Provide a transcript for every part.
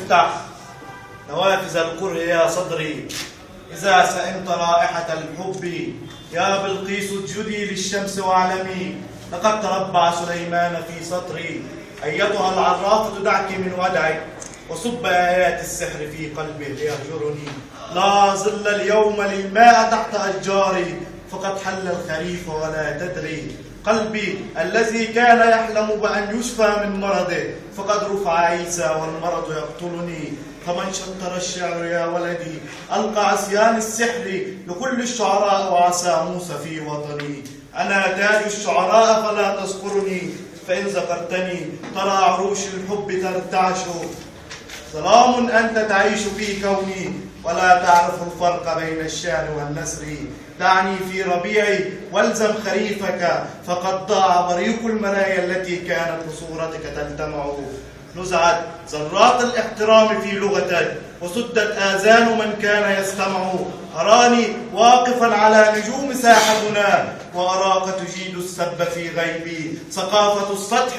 افتح نوافذ الكره يا صدري إذا سئمت رائحة الحب. يا بلقيس اسجدي للشمس واعلمي لقد تربع سليمان في سطري. أيتها العرافة دعك من ودعك وصب آيات السحر في قلبه ليهجرني. لا ظل اليوم للماء تحت أشجاري فقد حل الخريف ولا تدري. قلبي الذي كان يحلم بأن يشفى من مرضه فقد رفع عيسى والمرض يقتلني. فمن شطر الشعر يا ولدي ألقى عصيان السحر لكل الشعراء وعسى موسى في وطني. أنا تاج الشعراء فلا تذكرني فإن ذكرتني ترى عروش الحب ترتعش. ظلام أنت تعيش في كوني ولا تعرف الفرق بين الشعر والنثر. دعني في ربيعي والزم خريفك فقد ضاع بريق المرايا التي كانت بصورتك تلتمع. نزعت ذرات الاحترام في لغتك وسدت آذان من كان يستمع. أراني واقفا على نجوم ساحتنا وأراك تجيد السب في غيبي. ثقافة السطح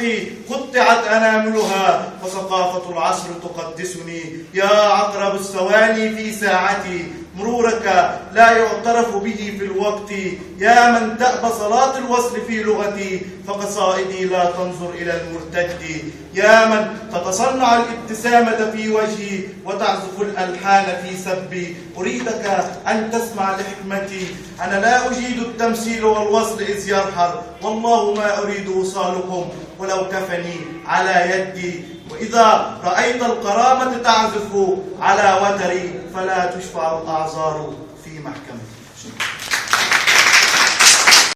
قطعت أناملها وثقافة العصر تقدسني. يا عقرب الثواني في ساعتي مرورك لا يعترف به في الوقت. يا من تأبى صلاة الوصل في لغتي فقصائدي لا تنظر إلى المرتد. يا من تتصنع الابتسامة في وجهي وتعزف الألحان في سبي. أريدك أن تسمع لحكمتي. أنا لا أجيد التمثيل والوصل إذ يرحل والله ما أريد وصالكم ولو كفني على يدي. وإذا رأيت الكرامة تعزف على وتري فلا تشفع الأعذار في محكمة.